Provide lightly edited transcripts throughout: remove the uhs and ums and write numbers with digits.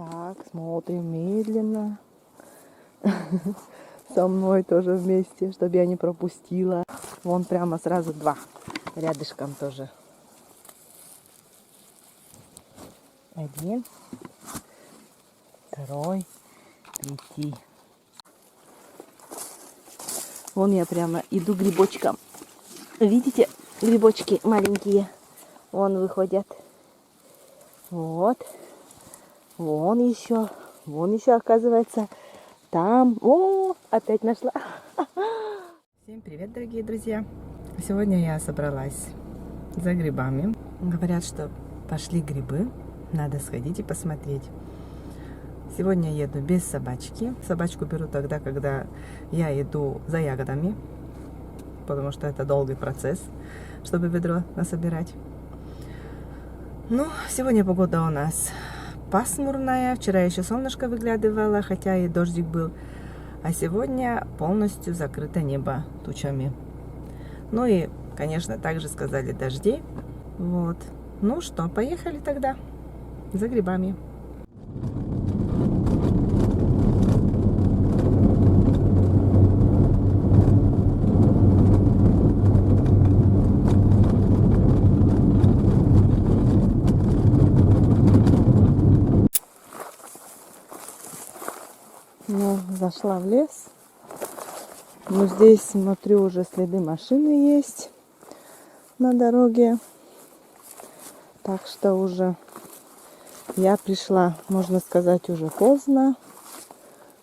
Так, смотрим медленно. Со мной тоже вместе, чтобы я не пропустила. Вон прямо сразу два. Рядышком тоже. Один. Второй. Третий. Вон я прямо иду грибочком. Видите, грибочки маленькие. Вон выходят. Вот. Вон еще. Вон еще, оказывается. Там. О, опять нашла. Всем привет, дорогие друзья. Сегодня я собралась за грибами. Говорят, что пошли грибы. Надо сходить и посмотреть. Сегодня еду без собачки. Собачку беру тогда, когда я иду за ягодами. Потому что это долгий процесс, чтобы ведро насобирать. Ну, сегодня погода у нас пасмурная. Вчера еще солнышко выглядывало, хотя и дождик был. А сегодня полностью закрыто небо тучами. Ну и, конечно, также сказали дожди. Вот. Ну что, поехали тогда за грибами. Ну, зашла в лес. Но здесь, смотрю, уже следы машины есть на дороге. Так что уже я пришла, можно сказать, уже поздно.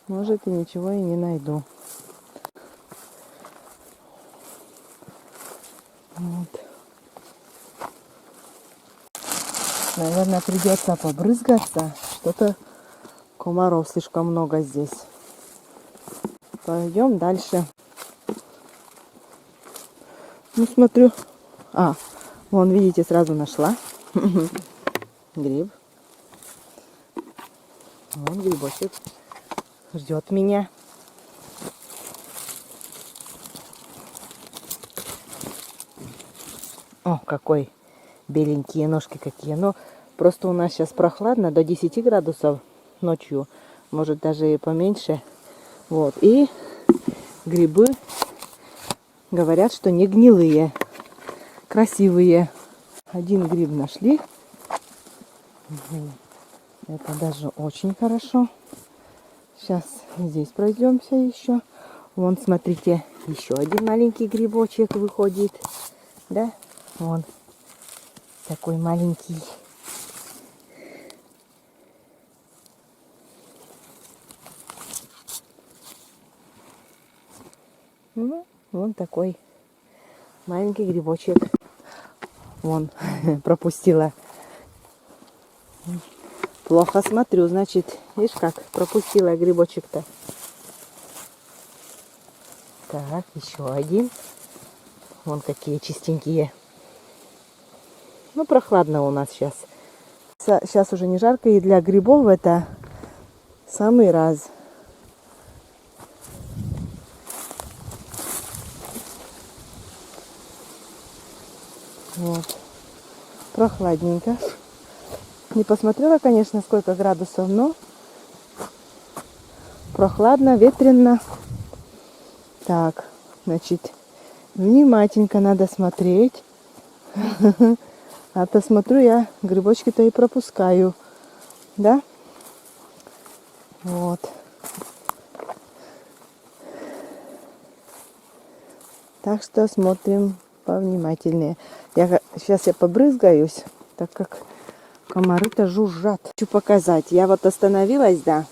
Может, и ничего и не найду. Вот. Наверное, придется побрызгаться. Что-то комаров слишком много здесь. Пойдем дальше. Ну, смотрю. Вон, видите, сразу нашла. Гриб. Вон грибочек. Ждет меня. О, какой беленькие ножки какие. Но просто у нас сейчас прохладно, до 10 градусов ночью. Может, даже и поменьше. Вот. И грибы говорят, что не гнилые. Красивые. Один гриб нашли. Это даже очень хорошо. Сейчас здесь пройдемся еще. Вон, смотрите, еще один маленький грибочек выходит. Да? Вон. Такой маленький. Ну, вон такой маленький грибочек. Вон, пропустила. Плохо смотрю, значит, видишь как, пропустила грибочек-то. Так, еще один. Вон какие чистенькие. Ну, прохладно у нас сейчас. Сейчас уже не жарко, и для грибов это самый раз. Вот. Прохладненько. Не посмотрела, конечно, сколько градусов, но прохладно, ветрено. Так, значит, внимательненько надо смотреть. А то смотрю, я грибочки-то и пропускаю. Да? Вот. Так что смотрим повнимательнее. Сейчас я побрызгаюсь, так как комары-то жужжат. Хочу показать. Я вот остановилась, да.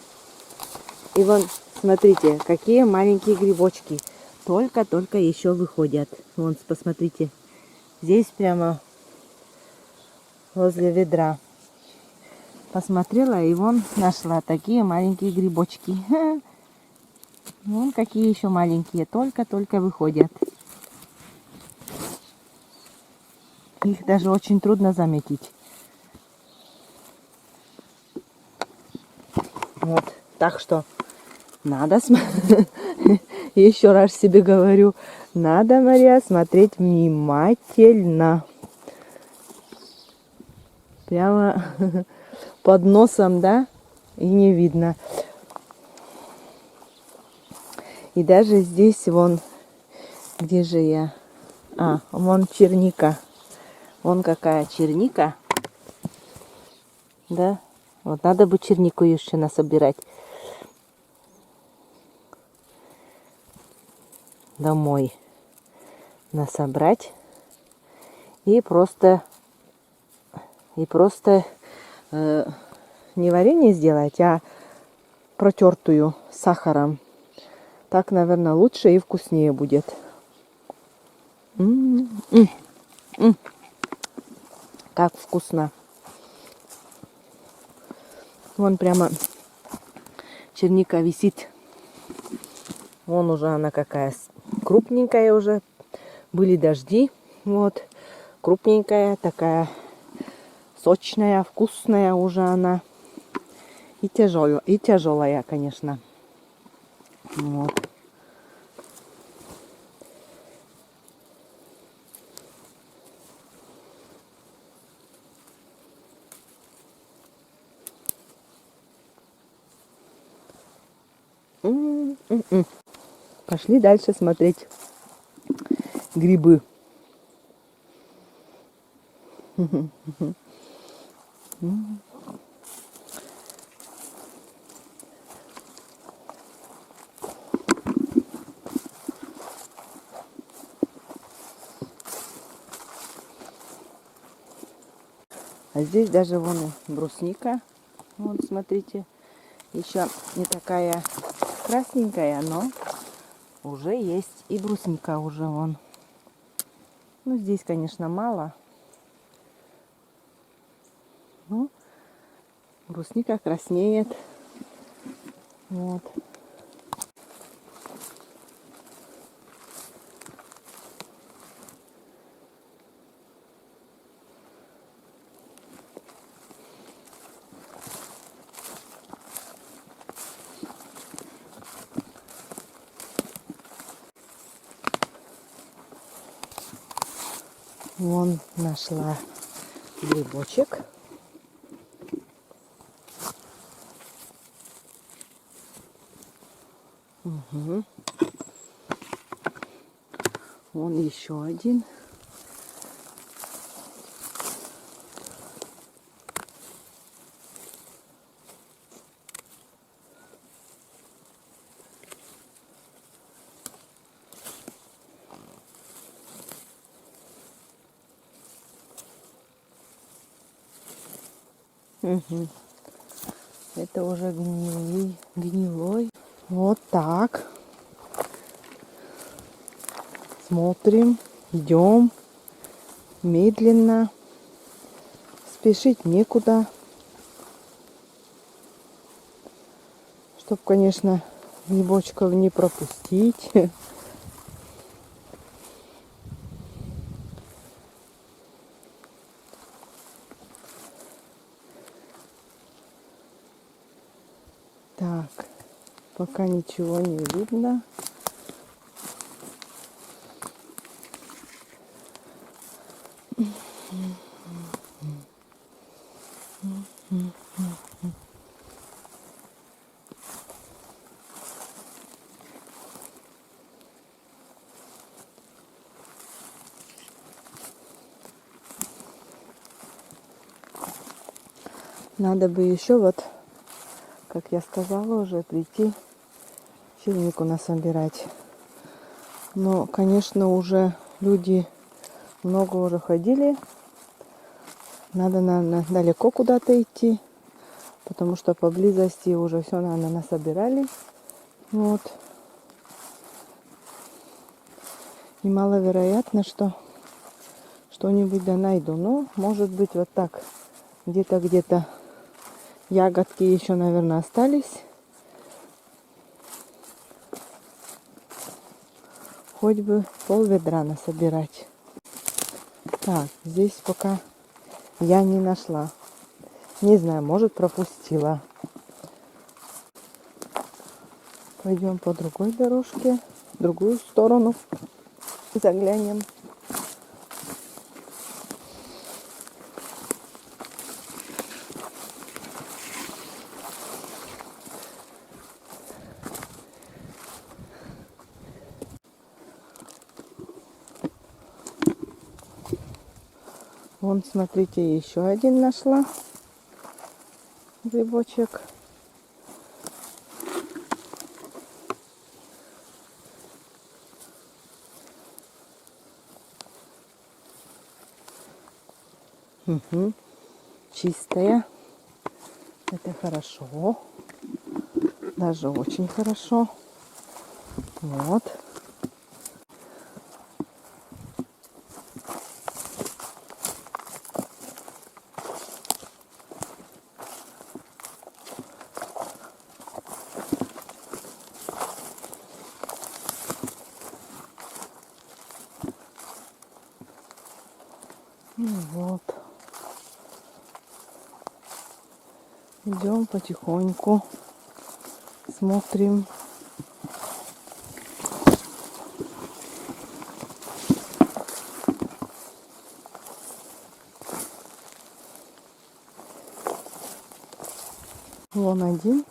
И вон, смотрите, какие маленькие грибочки. Только-только еще выходят. Вон, посмотрите. Здесь прямо возле ведра. Посмотрела и вон нашла такие маленькие грибочки. Вон какие еще маленькие. Только-только выходят. Их даже очень трудно заметить. Вот. Так что надо еще раз себе говорю, надо, Мария, смотреть внимательно. Прямо под носом, да? и не видно. И даже здесь вон, где же я? Вон черника. Вон какая черника. Да? Вот надо бы чернику еще насобирать. Домой насобрать. И просто не варенье сделать, а протертую с сахаром. Так, наверное, лучше и вкуснее будет. Как вкусно. Вон прямо черника висит. Вон уже она какая крупненькая уже. Были дожди. Вот. Крупненькая, такая сочная, вкусная уже она. И тяжелая, конечно. Вот. Пошли дальше смотреть грибы. А здесь даже вон и брусника. Вот, смотрите. Еще не такая красненькая, но уже есть и брусника уже вон. Ну, здесь, конечно, мало. Ну, брусника краснеет. Вот. Вон нашла грибочек. Угу. Вон еще один. Угу. Это уже гнилой. Вот так. Смотрим, идем медленно. Спешить некуда. Чтоб, конечно, грибочков не пропустить. Так, пока ничего не видно. Надо бы еще вот, как я сказала уже, прийти чернику насобирать. Но, конечно, уже люди много уже ходили. Надо, наверное, далеко куда-то идти, потому что поблизости уже все, наверное, насобирали. Вот. И маловероятно, что что-нибудь да найду. Но, может быть, вот так где-то ягодки еще, наверное, остались. Хоть бы пол-ведра насобирать. Так, здесь пока я не нашла. Не знаю, может, пропустила. Пойдем по другой дорожке, в другую сторону. Заглянем. Вон, смотрите, еще один нашла грибочек. Угу. Чистая. Это хорошо. Даже очень хорошо. Вот. Ну вот. Идем потихоньку. Смотрим. Вон один.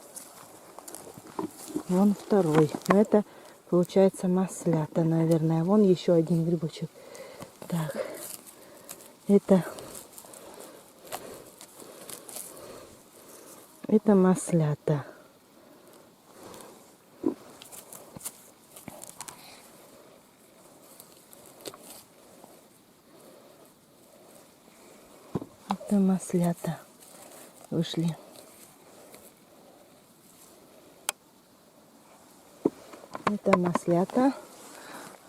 Вон второй. Но это получается маслята, наверное. Вон еще один грибочек. Так. Это маслята. Это маслята вышли. Это маслята.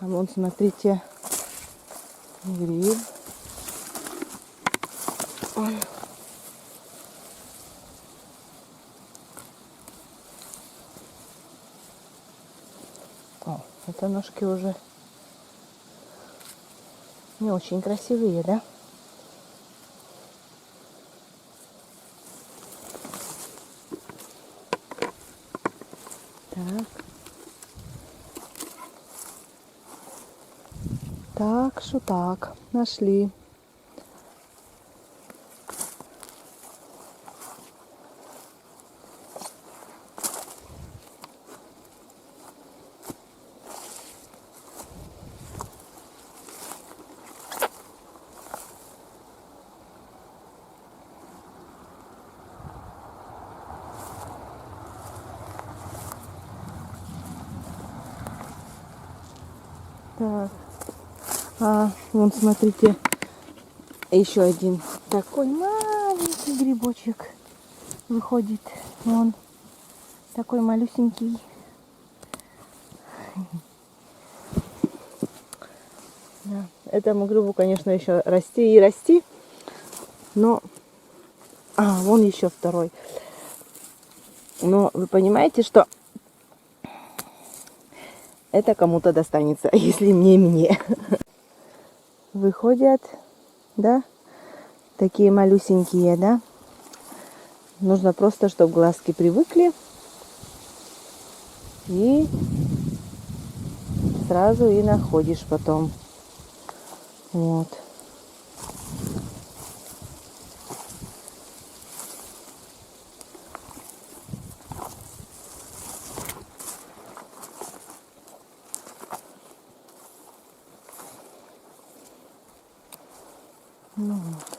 А вон, смотрите, гриб. О, это ножки уже не очень красивые, да? Так. Так, что так, нашли. Так. Вон, смотрите, еще один такой маленький грибочек выходит. Вон, такой малюсенький. Да. Этому грибу, конечно, еще расти и расти. Но... вон еще второй. Но вы понимаете, что это кому-то достанется, если не мне. Выходят, да, такие малюсенькие, да. Нужно просто, чтобы глазки привыкли. И сразу и находишь потом. Вот. Ну вот.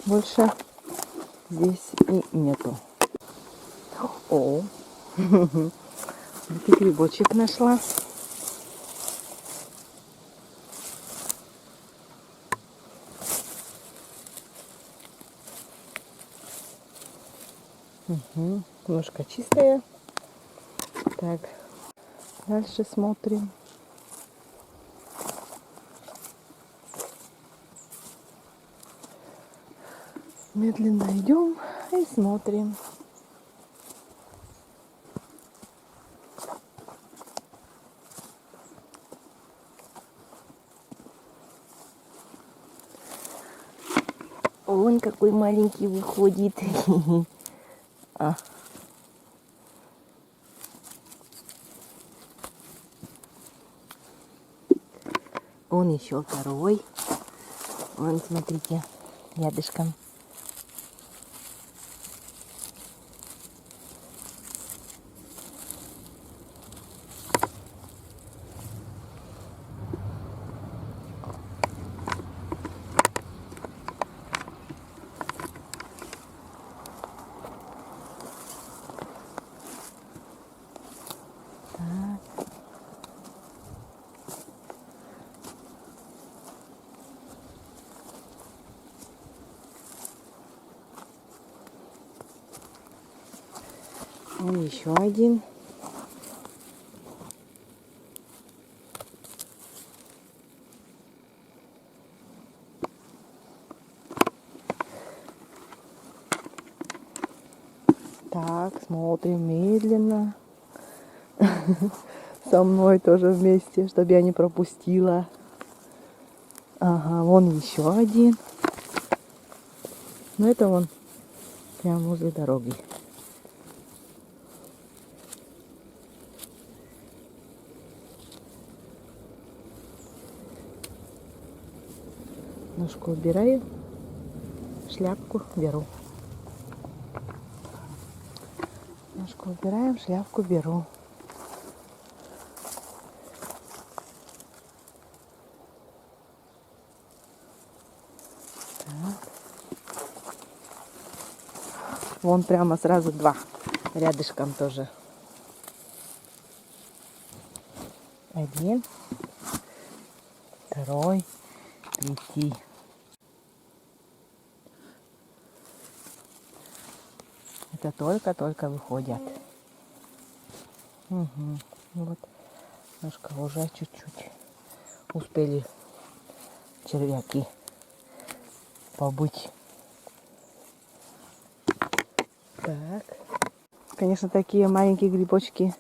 Больше здесь и нету. О, это грибочек нашла. Угу. Ножка чистая. Так, дальше смотрим. Медленно идем и смотрим. Он какой маленький выходит. Он еще второй. Вон, смотрите, рядышком. Вон еще один. Так, смотрим медленно. Со мной тоже вместе, чтобы я не пропустила. Ага, вон еще один. Но это вон прямо возле дороги. Ножку убираю, шляпку беру. Ножку убираем, шляпку беру. Так. Вон прямо сразу два. Рядышком тоже. Один. Второй. Третий. Это только-только выходят. Угу. Вот. Немножко уже чуть-чуть успели червяки побыть. Так. Конечно, такие маленькие грибочки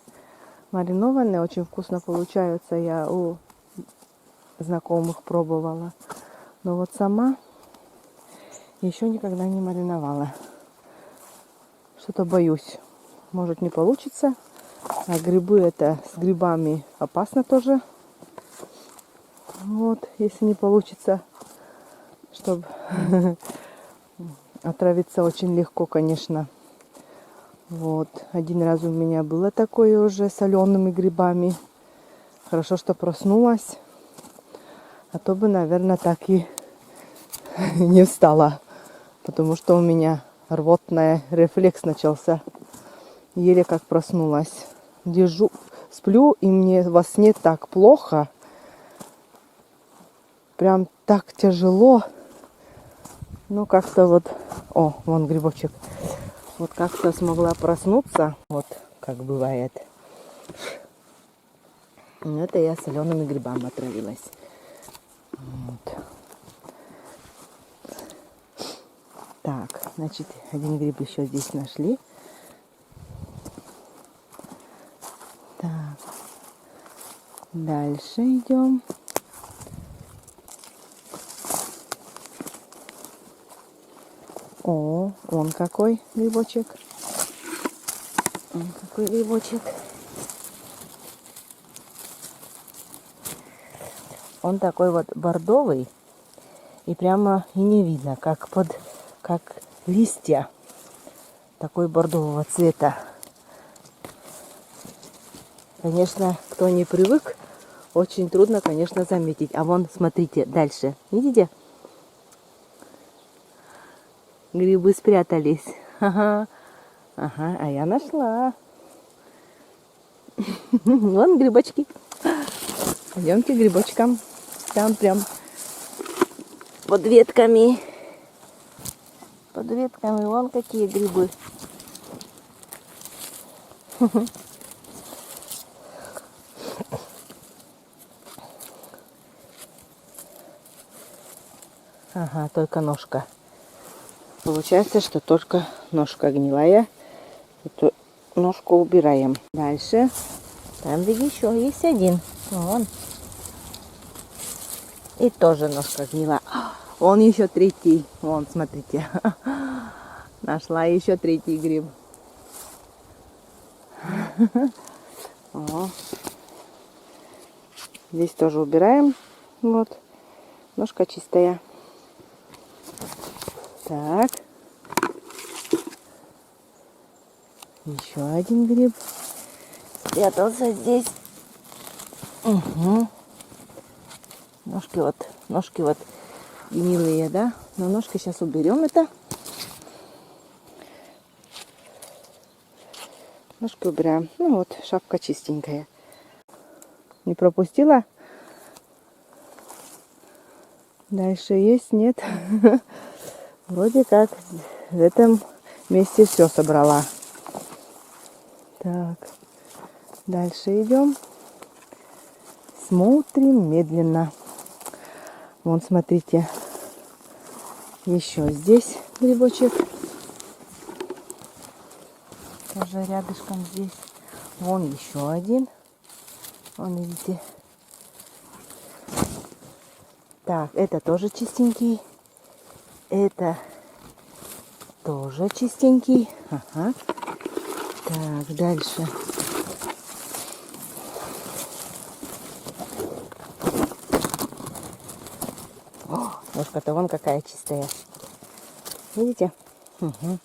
маринованные очень вкусно получаются. Я у знакомых пробовала. Но вот сама еще никогда не мариновала. Что-то боюсь. Может, не получится. А грибы это с грибами опасно тоже. Вот, если не получится, чтобы отравиться очень легко, конечно. Вот, один раз у меня было такое уже с солеными грибами. Хорошо, что проснулась. А то бы, наверное, так и не встала. Потому что у меня рвотный рефлекс начался. Еле как проснулась. Держу, сплю, и мне во сне так плохо. Прям так тяжело. Ну, как-то вот... О, вон грибочек. Вот как-то смогла проснуться. Вот как бывает. Ну, это я солеными грибами отравилась. Вот. Так, значит, один гриб еще здесь нашли. Так. Дальше идем. О, он какой грибочек. Он какой грибочек. Он такой вот бордовый. И прямо и не видно, как листья. Такой бордового цвета. Конечно, кто не привык, очень трудно, конечно, заметить. А вон, смотрите, дальше. Видите? Грибы спрятались. Ага, ага, а я нашла. Вон грибочки. Пойдемте к грибочкам. Там прям под ветками. Под ветками вон какие грибы. Ага, только ножка. Получается, что только ножка гнилая. Эту ножку убираем. Дальше. Там где еще есть один. Вон. И тоже ножка гнила. Вон еще третий. Вон, смотрите. Нашла еще третий гриб. О. Здесь тоже убираем. Вот. Ножка чистая. Так. Еще один гриб. Спрятался здесь. Угу. Ножки вот гнилые, да? Но ножки сейчас уберем это. Ножки убираем. Ну вот, шапка чистенькая. Не пропустила? Дальше есть? Нет? Вроде как в этом месте все собрала. Так, дальше идем. Смотрим медленно. Вон, смотрите, еще здесь грибочек. Тоже рядышком здесь. Вон еще один. Вон, видите. Так, это тоже чистенький. Это тоже чистенький. Ага. Так, дальше. О, ложка-то вон какая чистая. Видите? Угу.